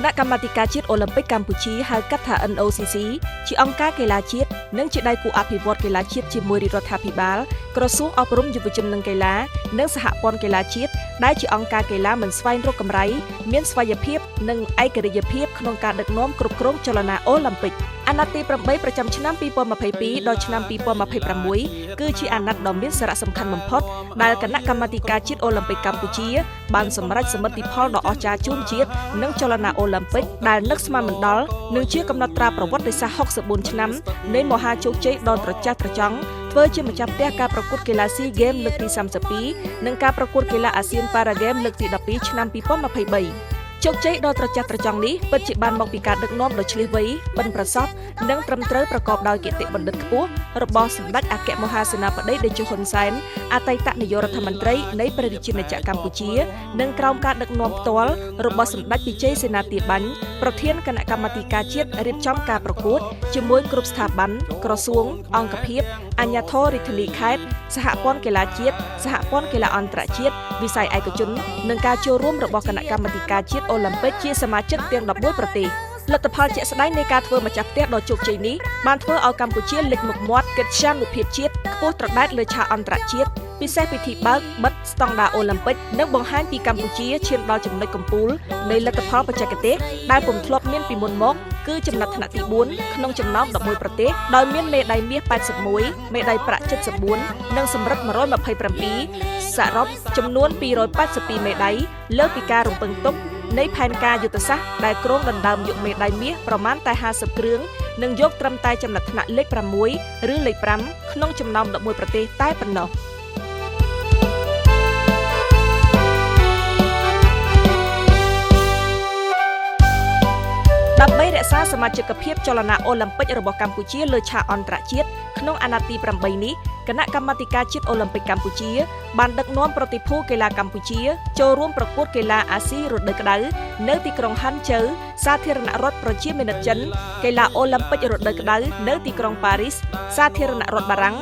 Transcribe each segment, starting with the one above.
ណៈកម្មាធិការជាតិអូឡ িম্প ិកកម្ពុជាហៅកាត់ថា NOCC ជាអង្គការកីឡាជាតិនិងជាដៃគូអភិវឌ្ឍកីឡាជាតិជាមួយរដ្ឋាភិបាលក្រសួងអប់រំយុវជននិងកីឡានិងសហព័ន្ធកីឡាជាតិដែលជាអង្គការកីឡាមិនស្វែងរកកម្រៃមានស្វ័យភាពនិងឯករាជ្យភាពក្នុងការដឹកនាំគ្រប់គ្រងចលនាអូឡ িম্প ិកអាណត្តិទី8ប្រចាំឆ្នាំ2022ដល់ឆ្នាំ2026គឺជាអាណត្តិដ៏មានសារៈសំខាន់បំផុតដែលគណៈកម្មាធិការជាតិអូឡ িম্প ិកកម្ពុជាបានសម្រេចសមិទ្ធផលដ៏អស្ចារ្យជូនជាតិនិងចលនាអូឡ িম্প ិកដែលនឹកស្មានមិនដល់នឹងជាកំណត់ត្រាប្រវត្តិសាស្ត្រ64ឆ្នាំនៃមហាជោគជ័យដ៏ត្រចះត្រចង់ធ្វើជាម្ចាស់ផ្ទះការប្រកួតកីឡាស៊ីហ្គេមលើកទី32និងការប្រកួតកីឡាអាស៊ានប៉ារ៉ាហ្គេមលើកទី12ឆ្នាំ2023ជោគជ័យដ៏ត្រចះត្រចង់នេះពិតជាបានមកពីការដឹកនាំដ៏ឈ្លាសវៃបិណ្ឌប្រសពនិងត្រឹមត្រូវប្រកបដោយគតិបណ្ឌិតខ្ពស់របស់សម្ដេចអគ្គមហាសេនាបតីតេជោហ៊ុនសែនអតីតនាយករដ្ឋមន្ត្រីនៃព្រះរាជាណាចក្រកម្ពុជានិងក្រោមការដឹកនាំផ្ទាល់របស់សម្ដេចវិជ័យសេនាធាបាញ់ប្រធានគណៈកម្មាធិការជាតិរៀបចំការប្រកួតជាមួយគ្រប់ស្ថាប័នក្រសួងអង្គភាពអាជ្ញាធររាជធានីខេត្តសហព័ន្ធកីឡាជាតិសហព័ន្ធកីឡាអន្តរជាតិវិស័យឯកជននិងការចូលរួមរបស់គណៈកម្មាធិការជាតិអូឡ িম্প ិកជាសមាជិកទាំង11ប្រទេសលទ្ធផលជាក់ស្ដែងនៃការធ្វើម្ចាស់ផ្ទះដ៏ជោគជ័យនេះបានធ្វើឲ្យកម្ពុជាលេចមុខមាត់កិត្តិយសនុភាពជាតិខ្ពស់ត្រដែតលើឆាកអន្តរជាតិពិសេសពិធីបើកបិទស្តង់ដារអូឡ িম্প ិកនិងបង្ហាញពីកម្ពុជាឈានដល់ចំណុចកំពូលនៃលទ្ធផលបច្ចេកទេសដែលពុំធ្លាប់មានពីមុនមកគឺចំណាត់ថ្នាក់ទី4ក្នុងចំណោម11ប្រទេសដោយមានមេដាយមាស81មេដាយប្រាក់74និងសំរឹទ្ធ127សរុបចំនួន282មេដាយលើសពីការរំពឹងទុកនៃផែនការយុទ្ធសាស្ត្រដែលគ្រោងដណ្ដើមយកមេដាយមាសប្រមាណតែ50គ្រឿងនិងយកត្រឹមតែចំណាត់ថ្នាក់លេខ6ឬលេខ5ក្នុងចំណោម11ប្រទេសតែប៉ុណ្ណោះដើម្បីរក្សាសមាជិកភាពចលនាអូឡ িম্প ិករបស់កម្ពុជាលើឆាកអន្តរជាតិក្នុងអាណត្តិទី8នេះគណៈកម្មាធិការជាតិអូឡ িম্প ិកកម្ពុជាបានដឹកនាំប្រតិភូកីឡាកម្ពុជាចូលរួមប្រកួតកីឡាអាស៊ីរដូវក្តៅនៅទីក្រុងហាន់ជូវសាធារណរដ្ឋប្រជាមានិតចិនកីឡាអូឡ িম্প ិករដូវក្តៅនៅទីក្រុងប៉ារីសសាធារណរដ្ឋបារាំង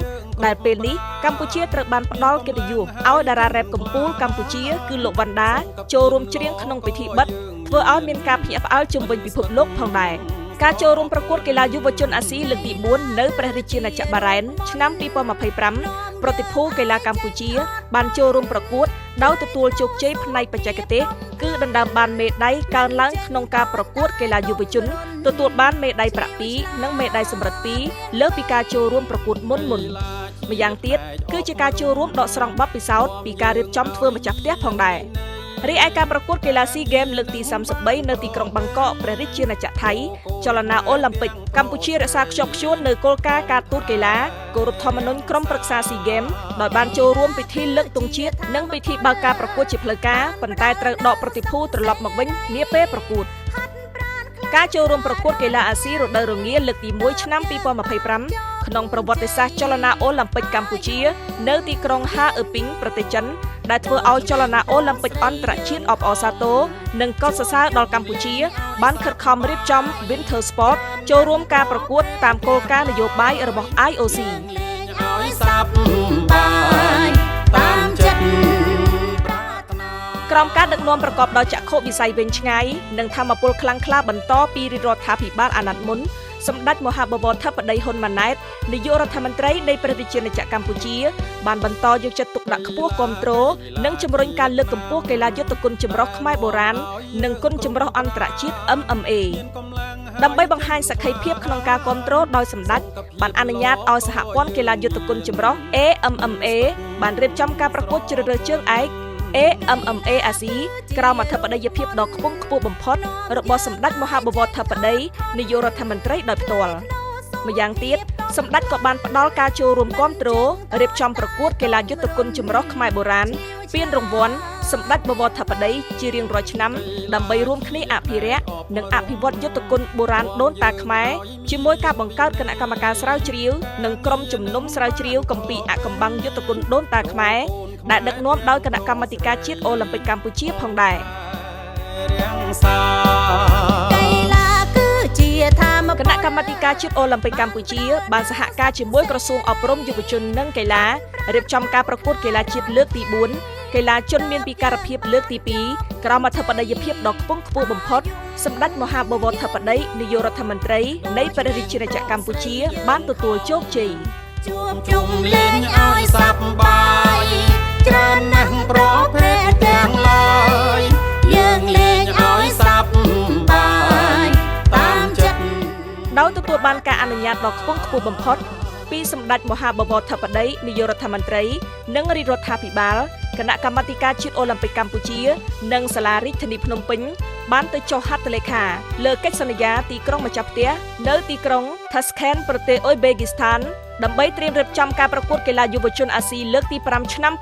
ដែលពេលនេះកម្ពុជាត្រូវបានផ្ដល់កិត្តិយសឲ្យតារារ៉េបកំពូលកម្ពុជាគឺលោកវណ្ណដាចូលរួមច្រៀងក្នុងពិធីបិទធ្វើឲ្យមានការភ្ញាក់ផ្អើលជុំវិញពិភពលោកផងដែរការចូលរួមប្រកួតកីឡាយុវជនអាស៊ីលើកទី4នៅព្រះរាជាណាចក្របារ៉ែនឆ្នាំ2025ប្រតិភូកីឡាកម្ពុជាបានចូលរួមប្រកួតដោយទទួលជោគជ័យផ្នែកបច្ចេកទេសគឺដណ្ដើមបានមេដាយកើនឡើងក្នុងការប្រកួតកីឡាយុវជនទទួលបានមេដាយប្រាក់2និងមេដាយសំរឹទ្ធ2លើសពីការចូលរួមប្រកួតមុនម្យ៉ាងទៀតគឺជាការចូលរួមដកស្រង់បទពិសោធន៍ពីការរៀបចំធ្វើម្ចាស់ផ្ទះផងដែររីឯការប្រកួតកីឡាស៊ីហ្គេមលើកទី33នៅទីក្រុងបាងកកព្រះរាជាណាចក្រថៃចលនាអូឡ িম্প ិកកម្ពុជារក្សាខ្ជាប់ខ្ជួននៅគោលការណ៍ការទូតកីឡាគោរពធម្មនុញ្ញក្រុមប្រឹក្សាស៊ីហ្គេមដោយបានចូលរួមពិធីលើកទង់ជាតិនិងពិធីបើកការប្រកួតជាផ្លូវការប៉ុន្តែត្រូវដកប្រតិភូត្រឡប់មកវិញនាពេលប្រកួតការចូលរួមប្រកួតកីឡាអាស៊ីរដូវរងាលើកទី1ឆ្នាំ2025ក្នុងប្រវត្តិសាស្ត្រចលនាអូឡ িম্প ិកកម្ពុជានៅទីក្រុងហាអឺពីងប្រទេសចិនដែលធ្វើឲ្យចលនាអូឡ িম্প ិកអន្តរជាតិអបអរសាទរនិងកោតសរសើរដល់កម្ពុជាបានខិតខំរៀបចំ Winter Sport ចូលរួមការប្រកួតតាមគោលការណ៍នយោបាយរបស់ IOC ក្រោមការដឹកនាំប្រកបដោយចក្ខុវិស័យវែងឆ្ងាយនិងថាមពលខ្លាំងក្លាបន្តពីរដ្ឋាភិបាលអាណត្តិមុនសម្ដេចមហាបវរធិបតីហ៊ុនម៉ាណែតនាយករដ្ឋមន្ត្រីនៃព្រះរាជាណាចក្រកម្ពុជាបានបន្តយកចិត្តទុកដាក់ខ្ពស់គាំទ្រនិងជំរុញការលើកកម្ពស់កីឡាយុទ្ធគុណចម្រុះខ្មែរបុរាណនិងគុណចម្រុះអន្តរជាតិ MMA ដើម្បីបង្ហាញសក្ខីភាពក្នុងការគាំទ្រដោយសម្ដេចបានអនុញ្ញាតឲ្យសហព័ន្ធកីឡាយុទ្ធគុណចម្រុះ AMMA បានរៀបចំការប្រកួតជ្រើសរើសជើងឯកAMMA អាស៊ីក្រោមអធិបតីភាពដ៏ខ្ពង់ខ្ពស់បំផុតរបស់សម្ដេចមហាបវរធិបតីនាយករដ្ឋមន្ត្រីដោយផ្ទាល់ម្យ៉ាងទៀតសម្ដេចក៏បានផ្ដល់ការចូលរួមគាំទ្ររៀបចំប្រកួតកីឡាយុទ្ធគុណចម្រុះខ្មែរបុរាណពានរង្វាន់សម្ដេចបវរធិបតីជារៀងរាល់ឆ្នាំដើម្បីរួមគ្នាអភិរក្សនិងអភិវឌ្ឍយុទ្ធគុណបុរាណដូនតាខ្មែរជាមួយការបង្កើតគណៈកម្មការស្រាវជ្រាវនិងក្រុមជំនុំស្រាវជ្រាវគម្ពីរអកំបាំងយុទ្ធគុណដូនតាខ្មែរដែលដឹកនាំដោយគណៈកម្មាធិការជាតិអូឡ িম্প ិកកម្ពុជាផងដែរគណៈកម្មាធិការជាតិអូឡ িম্প ិកកម្ពុជាបានសហការជាមួយក្រសួងអប់រំយុវជននិងកីឡារៀបចំការប្រកួតកីឡាជាតិលើកទី4 កីឡាជនមានពិការភាពលើកទី2ក្រោមអធិបតីភាពដ៏ខ្ពង់ខ្ពស់បំផុតសម្ដេចមហាបវរធិបតីនាយករដ្ឋមន្ត្រីនៃព្រះរាជាណាចក្រកម្ពុជាបានទទួលជោគជ័យជួបជុំលេងឲ្យសប្បាយច្រើនណាស់ប្រភេទទាំងឡាយយើងលេងឲ្យសប្បាយតាមចិត្តដោយទទួលបានការអនុញ្ញាតដ៏ខ្ពង់ខ្ពស់បំផុតពីសម្ដេចមហាបវរធិបតីនាយករដ្ឋមន្ត្រីនិងរាជរដ្ឋាភិបាលគណៈកម្មាធិការជាតិអូឡ িম্প ិកកម្ពុជានិងសាលារាជធានីភ្នំពេញបានទៅចុះហត្ថលេខាលើកិច្ចសន្យាទីក្រុងម្ចាស់ផ្ទះនៅទីក្រុង Tashkent ប្រទេសអ៊ុយបេគីស្ថានដើម្បីត្រៀមរៀបចំការប្រកួតកីឡាយុវជនអាស៊ីលើកទី5ឆ្នាំ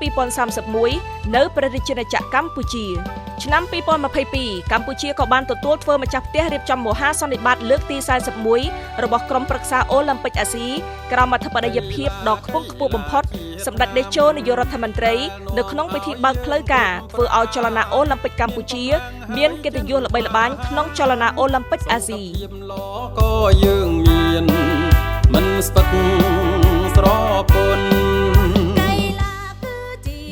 2031នៅព្រះរាជាណាចក្រកម្ពុជាឆ្នាំ2022កម្ពុជាក៏បានទទួលធ្វើម្ចាស់ផ្ទះរៀបចំមហាសន្និបាតលើកទី41របស់ក្រុមប្រឹក្សាអូឡ িম্প ិកអាស៊ីក្រោមអធិបតីភាពដ៏ខ្ពង់ខ្ពស់បំផុតសម្ដេចតេជោនាយករដ្ឋមន្ត្រីនៅក្នុងពិធីបើកផ្លូវការធ្វើឲ្យចលនាអូឡ িম্প ិកកម្ពុជាមានកិត្តិយសល្បីល្បាញក្នុងចលនាអូឡ িম্প ិកអាស៊ីក៏យើងមានមិនស្ពឹកស្រពន់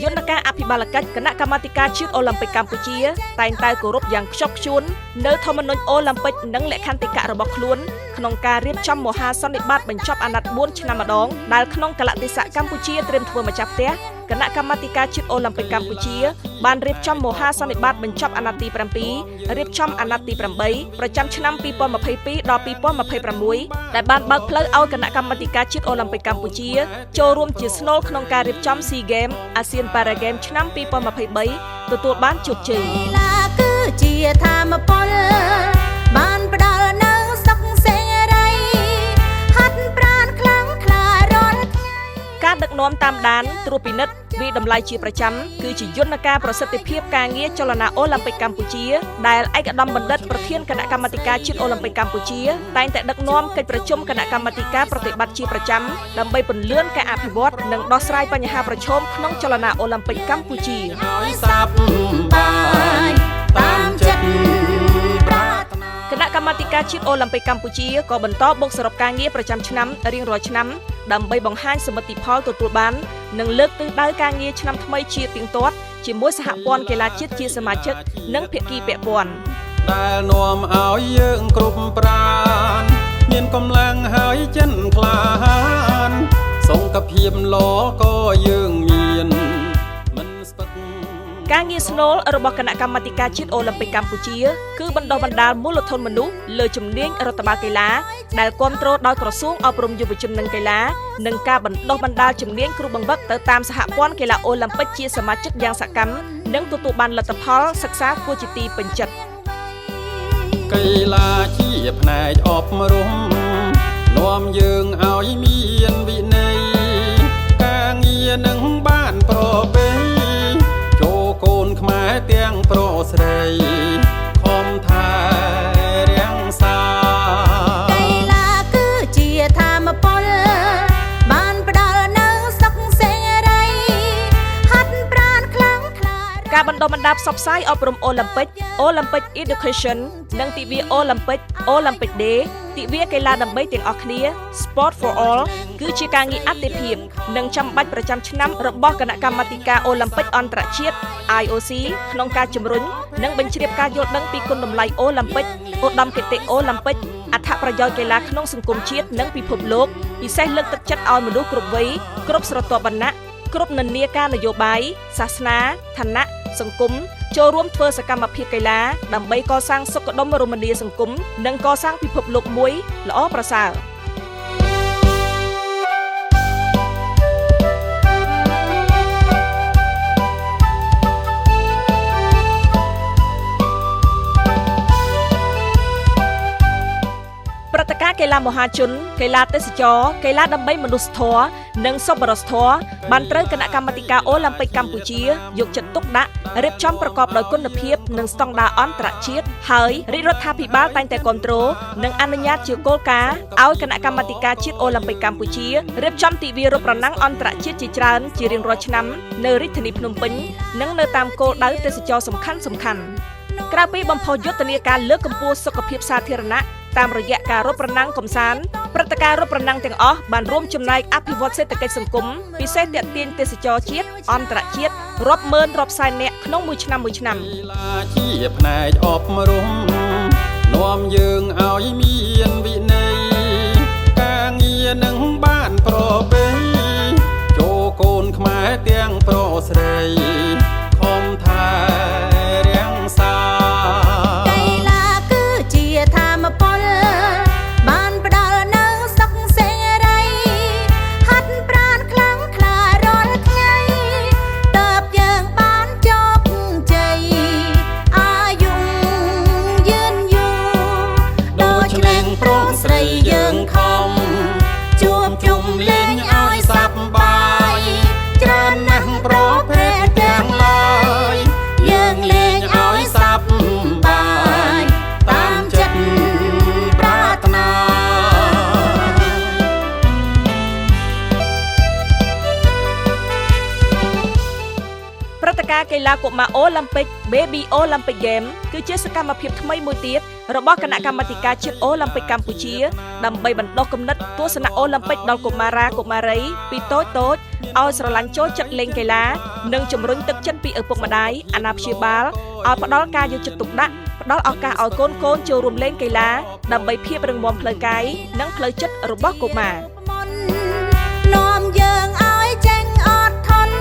យន្តការអភិបាលកិច្ចគណៈកម្មាធិការជាតិអូឡ িম্প ិកកម្ពុជាតែងតែគោរពយ៉ាងខ្ជាប់ខ្ជួននៅធម្មនុញ្ញអូឡ িম্প ិកនិងលក្ខន្តិកៈរបស់ខ្លួនក្នុងការរៀបចំមហាសន្និបាតបញ្ចប់អាណត្តិ4ឆ្នាំម្ដងដែលក្នុងកលៈទេសៈកម្ពុជាត្រៀមធ្វើម្ចាស់ផ្ទះគណៈកម្មាធិការជាតិអូឡ িম্প ិកកម្ពុជាបានរៀបចំមហាសន្និបាតបញ្ចប់អាណត្តិទី7រៀបចំអាណត្តិទី8ប្រចាំឆ្នាំ2022ដល់2026ដែលបានបើកផ្លូវឲ្យគណៈកម្មាធិការជាតិអូឡ িম্প ិកកម្ពុជាចូលរួមជាស្នូលក្នុងការរៀបចំ SEA Games អាស៊ាន Para Games ឆ្នាំ2023ទទួលបានជោគជ័យគឺជាធម៌ពលបានផ្ដល់នូវសុខសេរីហាត់ប្រាណខ្លាំងក្លារាល់ថ្ងៃការដឹកនាំតាមដានត្រួតពិនិត្យវិតម្លៃជាប្រចាំគឺជាយន្តការប្រសិទ្ធភាពការងារចលនាអូឡ িম্প ិកកម្ពុជាដែលឯកឧត្តមបណ្ឌិតប្រធានគណៈកម្មាធិការជាតិអូឡ িম্প ិកកម្ពុជាតែងតែដឹកនាំកិច្ចប្រជុំគណៈកម្មាធិការប្រតិបត្តិជាប្រចាំដើម្បីពន្លឿនការអភិវឌ្ឍនិងដោះស្រាយបញ្ហាប្រឈមក្នុងចលនាអូឡ িম্প ិកកម្ពុជាឲ្យសប្បាយតាមចិត្តគណៈកម្មាធិការជាតិអូឡ িম্প ិកកម្ពុជាក៏បន្តបូកសរុបការងារប្រចាំឆ្នាំរៀងរាល់ឆ្នាំដើម្បីបង្ហាញសមិទ្ធផលទទួលបាននិងលើកទិសដៅការងារឆ្នាំថ្មីជាទៀងទាត់ជាមួយសហព័ន្ធកីឡាជាតិជាសមាជិកនិងភាគីពាក់ព័ន្ធដែលនាំឲ្យយើងគ្រប់ប្រាណមានកម្លាំងហើយចិនក្លាហានសង្កភាពល្អក៏យើងមានមិនស្ពឹកការងារស្នូលរបស់គណៈកម្មាធិការជាតិអូឡ িম্প ិកកម្ពុជាគឺបណ្ដុះបណ្ដាលមូលធនមនុស្សលើជំនាញរដ្ឋបាលកីឡាដែលគាំទ្រដោយក្រសួងអប់រំយុវជននិងកីឡានិងការបណ្ដុះបណ្ដាលជំនាញគ្រូបង្វឹកទៅតាមសហព័ន្ធកីឡាអូឡ িম্প ិកជាសមាជិកយ៉ាងសកម្មនិងទទួលបានលទ្ធផលសិក្សាគួរជាទីពេញចិត្តកីឡាជាផ្នែកអប់រំនាំយើងឲ្យមានវិន័យការងារនឹងបានប្រពៃចូលកូនខ្មែរទាំងប្រុសស្រីខំថែរាំងសាកីឡាគឺជាធម៌ពលបានផ្ដល់នូវសុខសេរីហាត់ប្រាណខ្លាំងក្លាការបណ្ដុះបណ្ដាលផ្សព្វផ្សាយអប់រំអូឡ িম্প ិក Olympic Education និងទិវាអូឡ িম্প ិក Olympic Day ទិវាកីឡាដើម្បីទាំងអស់គ្នា Sport for All គឺជាការងារអាទិភាពនិងចាំបាច់ប្រចាំឆ្នាំរបស់គណៈកម្មាធិការអូឡ িম্প ិកអន្តរជាតិ IOC ក្នុងការជំរុញនិងបញ្ជ្រាបការយល់ដឹងពីគុណតម្លៃអូឡ িম্প ិកឧត្តមគតិអូឡ িম্প ិកអត្ថប្រយោជន៍កីឡាក្នុងសង្គមជាតិនិងពិភពលោកពិសេសលើកទឹកចិត្តឲ្យមនុស្សគ្រប់វ័យគ្រប់ស្រទាប់វណ្ណៈគ្រប់និន្នាការនយោបាយសាសនាឋានៈសង្គមចូលរួមធ្វើសកម្មភាពកីឡាដើម្បីកសាងសុខដុមរមនាសង្គមនិងកសាងពិភពលោកមួយល្អប្រសើរព្រឹត្តិការណ៍កីឡាមហាជនកីឡាទេសចរកីឡាដើម្បីមនុស្សធម៌និងសប្បុរសធម៌បានត្រូវគណៈកម្មាធិការអូឡ িম্প ិកកម្ពុជាយកចិត្តទុកដាក់រៀបចំប្រកបដោយគុណភាពនិងស្តង់ដារអន្តរជាតិហើយរាជរដ្ឋាភិបាលតែងតែគាំទ្រនិងអនុញ្ញាតជាគោលការណ៍ឲ្យគណៈកម្មាធិការជាតិអូឡ িম্প ិកកម្ពុជារៀបចំទិវារត់ប្រណាំងអន្តរជាតិជាច្រើនជារៀងរាល់ឆ្នាំនៅរាជធានីភ្នំពេញនិងនៅតាមគោលដៅទេសចរសំខាន់ៗក្រៅពីបំផុសយុទ្ធនាការលើកកម្ពស់សុខភាពសាធារណៈតាមរយៈការរត់ប្រណាំងកម្សាន្តព្រឹត្តិការណ៍រត់ប្រណាំងទាំងអស់បានរួមចំណែកអភិវឌ្ឍសេដ្ឋកិច្ចសង្គមពិសេសទាក់ទាញទេសចរជាតិ អន្តរជាតិរាប់ម៉ឺនរាប់សែននាក់ក្នុងមួយឆ្នាំ កីឡាជាផ្នែកអប់រំនាំយើងឲ្យមានវិន័យការងារនឹងបានប្រពៃចូលកូនខ្មែរទាំងប្រុសស្រីខំថែរាំងសាកីឡាគឺជាធម៌ពលបានផ្ដល់នូវសុខសេរីហាត់ប្រាណខ្លាំងក្លារាល់ថ្ងៃតើបយើងបានជោគជ័យអាយុយឺនយូរដូចឆ្លេងប្រុសស្រីយើងខំជួបជុំលេងឲ្យសប្បាយច្រើនណាស់ប្រភេទទាំងឡាយយើងលេងឲ្យសប្បាយតាមចិត្តប្រាថ្នា ព្រឹត្តិការណ៍កីឡាកុមារអូឡ িম্প ិក Baby Olympic Game គឺជាសកម្មភាពថ្មីមួយទៀតរបស់គណៈកម្មាធិការជាតិអូឡ িম্প ិកកម្ពុជាដើម្បីបណ្ដុះគំនិតទស្សនៈអូឡ িম্প ិកដល់កុមារាកុមារីពីតូចៗឲ្យស្រឡាញ់ចូលចិត្តលេងកីឡានិងជំរុញទឹកចិត្តពីឪពុកម្ដាយអាណាព្យាបាលឲ្យផ្ដល់ការយកចិត្តទុកដាក់ផ្ដល់ឱកាសឲ្យកូនៗចូលរួមលេងកីឡាដើម្បីភាពរឹងមាំផ្លូវកាយនិងផ្លូវចិត្តរបស់កុមារ នាំយើងឲ្យចេញអត់ធន់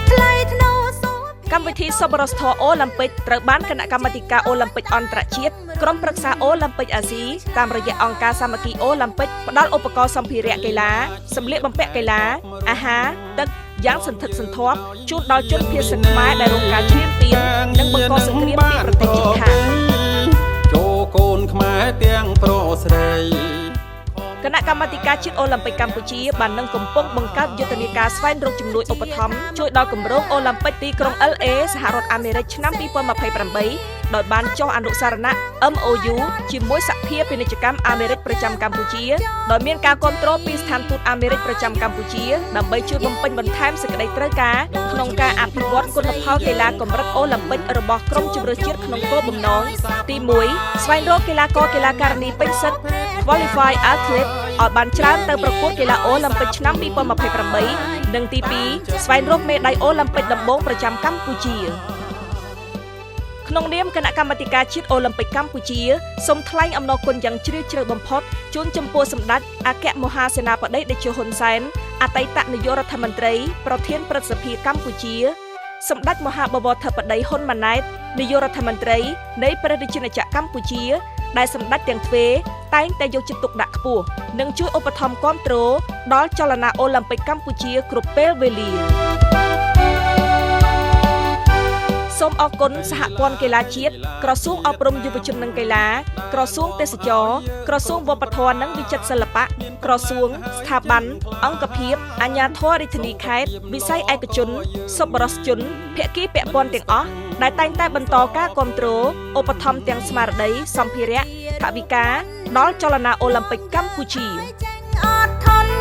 ថ្លៃថ្នូរសុខ កម្មវិធីសប្បុរសធម៌អូឡ িম্প ិកត្រូវបានគណៈកម្មាធិការអូឡ িম্প ិកអន្តរជាតិក្រុមប្រឹក្សាអូឡ িম্প ិកអាស៊ីតាមរយៈអង្គការសាមគ្គីអូឡ িম্প ិកផ្ដល់ឧបករណ៍សម្ភារៈកីឡាសម្លៀកបំពាក់កីឡាអាហារទឹកយ៉ាងសន្ធឹកសន្ធាប់ជូនដល់ជនភៀសខ្មែរដែលរងការឈ្លានពាននិងបង្កសង្គ្រាមពីប្រទេសជិតខាង ចូលកូនខ្មែរទាំងប្រុសស្រី គណៈកម្មាធិការជាតិអូឡ িম্প ិកកម្ពុជាបាននឹងកំពុងបង្កើតយុទ្ធនាការស្វែងរកជំនួយឧបត្ថម្ភជួយដល់គម្រោងអូឡ িম্প ិកទីក្រុង LA សហរដ្ឋអាមេរិកឆ្នាំ 2028 ដោយបានចុះអនុស្សរណៈ MOU ជាមួយសហភាពពាណិជ្ជកម្មអាមេរិកប្រចាំកម្ពុជាដោយមានការគាំទ្រពីស្ថានទូតអាមេរិកប្រចាំកម្ពុជាដើម្បីជួយបំពេញបន្ថែមសេចក្តីត្រូវការក្នុងការអភិវឌ្ឍគុណផលកីឡាកម្រិតអូឡ িম্প ិករបស់ក្រុមជម្រើសជាតិក្នុងគោលបំណងទី 1 ស្វែងរកកីឡាករកីឡាការិនីពេញសិទ្ធិ Qualify Athlete ឲ្យបានច្រើនទៅប្រកួតកីឡាអូឡ িম্প ិកឆ្នាំ 2028 និងទី 2 ស្វែងរកមេដាយអូឡ িম্প ិកដំបូងប្រចាំកម្ពុជាក្នុងនាមគណៈកម្មាធិការជាតិអូឡ িম্প ិកកម្ពុជាសូមថ្លែងអំណរគុណយ៉ាងជ្រាលជ្រៅបំផុតជូនចំពោះសម្ដេចអគ្គមហាសេនាបតីតេជោហ៊ុនសែនអតីតនាយករដ្ឋមន្ត្រីប្រធានព្រឹទ្ធសភាកម្ពុជាសម្ដេចមហាបវរធិបតីហ៊ុនម៉ាណែតនាយករដ្ឋមន្ត្រីនៃព្រះរាជាណាចក្រកម្ពុជាដែលសម្ដេចទាំងទ្វេតែងតែយកចិត្តទុកដាក់ខ្ពស់និងជួយឧបត្ថម្ភគាំទ្រដល់ចលនាអូឡ িম্প ិកកម្ពុជាគ្រប់ពេលវេលាសូមអរគុណសហព័ន្ធកីឡាជាតិក្រសួងអប់រំយុវជននិងកីឡាក្រសួងទេសចរក្រសួងវប្បធម៌និងវិចិត្រសិល្បៈក្រសួងស្ថាប័នអង្គភាពអាជ្ញាធររាជធានីខេត្តវិស័យឯកជនសប្បុរសជនភាគីពាក់ព័ន្ធទាំងអស់ដែលតែងតែបន្តការគាំទ្រឧបត្ថម្ភទាំងស្មារតីសម្ភារៈថវិកាដល់ចលនាអូឡ িম্প ិកកម្ពុជាអត់ធន់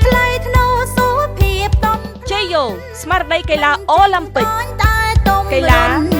ថ្លៃថ្នូរសុខភាពតំជ័យយោស្មារតីកីឡាអូឡ িম্প ិកកីឡា